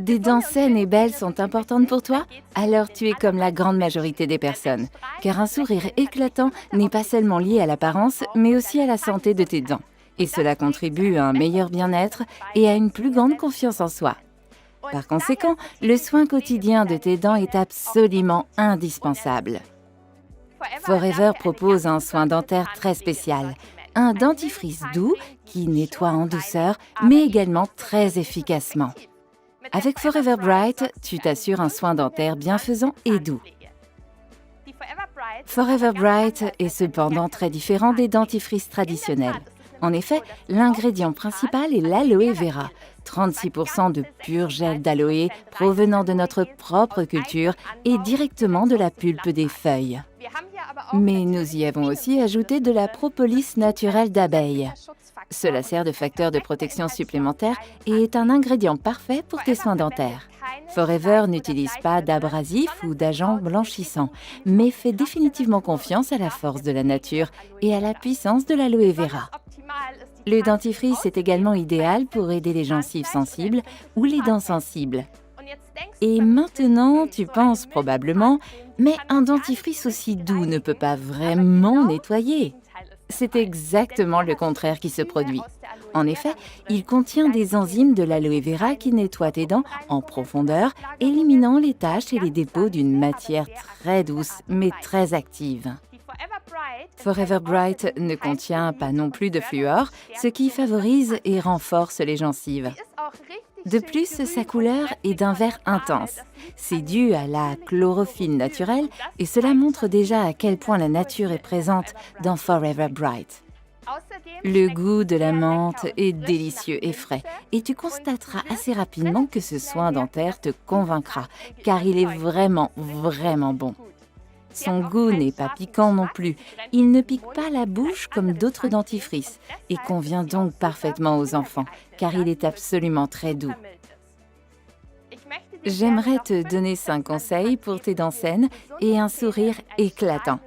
Des dents saines et belles sont importantes pour toi? Alors tu es comme la grande majorité des personnes, car un sourire éclatant n'est pas seulement lié à l'apparence, mais aussi à la santé de tes dents. Et cela contribue à un meilleur bien-être et à une plus grande confiance en soi. Par conséquent, le soin quotidien de tes dents est absolument indispensable. Forever propose un soin dentaire très spécial, un dentifrice doux qui nettoie en douceur, mais également très efficacement. Avec Forever Bright, tu t'assures un soin dentaire bienfaisant et doux. Forever Bright est cependant très différent des dentifrices traditionnels. En effet, l'ingrédient principal est l'aloe vera, 36% de pur gel d'aloe provenant de notre propre culture et directement de la pulpe des feuilles. Mais nous y avons aussi ajouté de la propolis naturelle d'abeille. Cela sert de facteur de protection supplémentaire et est un ingrédient parfait pour tes soins dentaires. Forever n'utilise pas d'abrasifs ou d'agents blanchissants, mais fait définitivement confiance à la force de la nature et à la puissance de l'aloe vera. Le dentifrice est également idéal pour aider les gencives sensibles ou les dents sensibles. Et maintenant, tu penses probablement, mais un dentifrice aussi doux ne peut pas vraiment nettoyer. C'est exactement le contraire qui se produit. En effet, il contient des enzymes de l'aloe vera qui nettoient tes dents en profondeur, éliminant les taches et les dépôts d'une matière très douce mais très active. Forever Bright ne contient pas non plus de fluor, ce qui favorise et renforce les gencives. De plus, sa couleur est d'un vert intense. C'est dû à la chlorophylle naturelle et cela montre déjà à quel point la nature est présente dans Forever Bright. Le goût de la menthe est délicieux et frais et tu constateras assez rapidement que ce soin dentaire te convaincra car il est vraiment bon. Son goût n'est pas piquant non plus. Il ne pique pas la bouche comme d'autres dentifrices et convient donc parfaitement aux enfants, car il est absolument très doux. J'aimerais te donner 5 conseils pour tes dents saines et un sourire éclatant.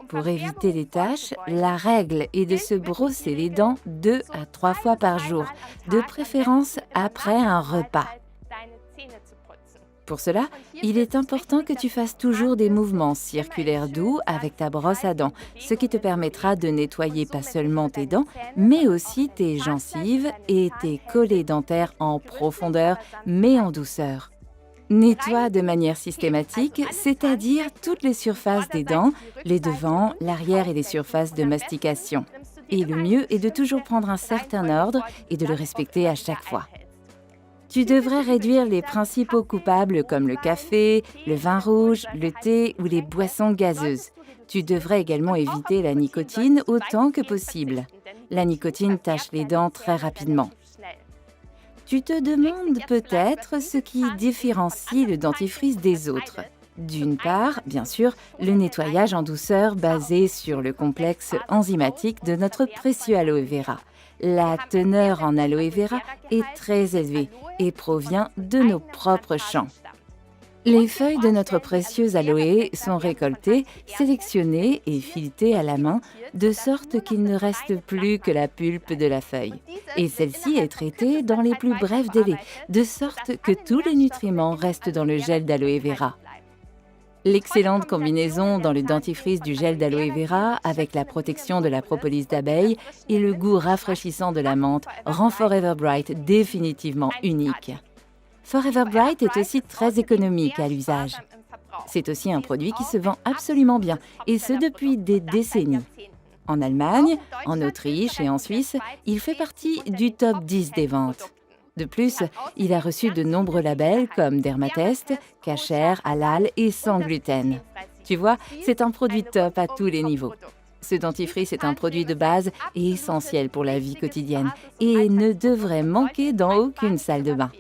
Pour éviter les taches, la règle est de se brosser les dents 2 à 3 fois par jour, de préférence après un repas. Pour cela, il est important que tu fasses toujours des mouvements circulaires doux avec ta brosse à dents, ce qui te permettra de nettoyer pas seulement tes dents, mais aussi tes gencives et tes collets dentaires en profondeur, mais en douceur. Nettoie de manière systématique, c'est-à-dire toutes les surfaces des dents, les devants, l'arrière et les surfaces de mastication. Et le mieux est de toujours prendre un certain ordre et de le respecter à chaque fois. Tu devrais réduire les principaux coupables comme le café, le vin rouge, le thé ou les boissons gazeuses. Tu devrais également éviter la nicotine autant que possible. La nicotine tache les dents très rapidement. Tu te demandes peut-être ce qui différencie le dentifrice des autres. D'une part, bien sûr, le nettoyage en douceur basé sur le complexe enzymatique de notre précieux aloe vera. La teneur en aloe vera est très élevée et provient de nos propres champs. Les feuilles de notre précieuse aloe sont récoltées, sélectionnées et filetées à la main, de sorte qu'il ne reste plus que la pulpe de la feuille. Et celle-ci est traitée dans les plus brefs délais, de sorte que tous les nutriments restent dans le gel d'aloe vera. L'excellente combinaison dans le dentifrice du gel d'aloe vera avec la protection de la propolis d'abeille et le goût rafraîchissant de la menthe rend Forever Bright définitivement unique. Forever Bright est aussi très économique à l'usage. C'est aussi un produit qui se vend absolument bien, et ce depuis des décennies. En Allemagne, en Autriche et en Suisse, il fait partie du top 10 des ventes. De plus, il a reçu de nombreux labels comme Dermatest, Kasher, Halal et sans gluten. Tu vois, c'est un produit top à tous les niveaux. Ce dentifrice est un produit de base et essentiel pour la vie quotidienne et ne devrait manquer dans aucune salle de bain.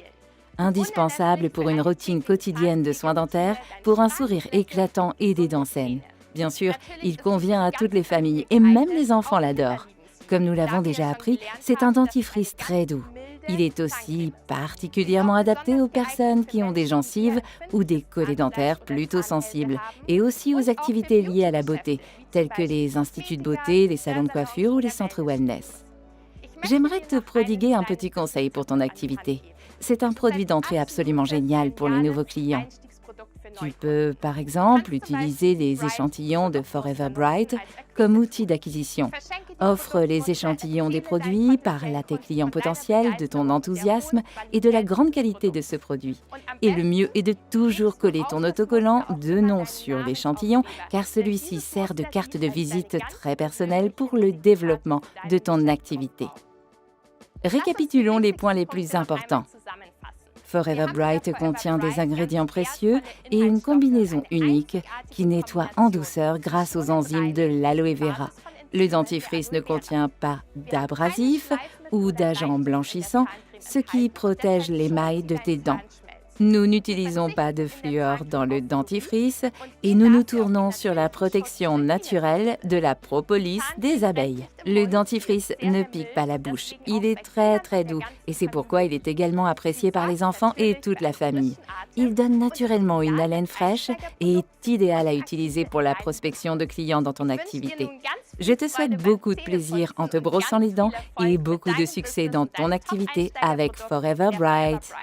Indispensable pour une routine quotidienne de soins dentaires, pour un sourire éclatant et des dents saines. Bien sûr, il convient à toutes les familles et même les enfants l'adorent. Comme nous l'avons déjà appris, c'est un dentifrice très doux. Il est aussi particulièrement adapté aux personnes qui ont des gencives ou des collets dentaires plutôt sensibles et aussi aux activités liées à la beauté, telles que les instituts de beauté, les salons de coiffure ou les centres wellness. J'aimerais te prodiguer un petit conseil pour ton activité. C'est un produit d'entrée absolument génial pour les nouveaux clients. Tu peux, par exemple, utiliser les échantillons de Forever Bright comme outil d'acquisition. Offre les échantillons des produits, parle à tes clients potentiels de ton enthousiasme et de la grande qualité de ce produit. Et le mieux est de toujours coller ton autocollant de nom sur l'échantillon, car celui-ci sert de carte de visite très personnelle pour le développement de ton activité. Récapitulons les points les plus importants. Forever Bright contient des ingrédients précieux et une combinaison unique qui nettoie en douceur grâce aux enzymes de l'aloe vera. Le dentifrice ne contient pas d'abrasif ou d'agents blanchissants, ce qui protège l'émail de tes dents. Nous n'utilisons pas de fluor dans le dentifrice et nous nous tournons sur la protection naturelle de la propolis des abeilles. Le dentifrice ne pique pas la bouche, il est très doux et c'est pourquoi il est également apprécié par les enfants et toute la famille. Il donne naturellement une haleine fraîche et est idéal à utiliser pour la prospection de clients dans ton activité. Je te souhaite beaucoup de plaisir en te brossant les dents et beaucoup de succès dans ton activité avec Forever Bright.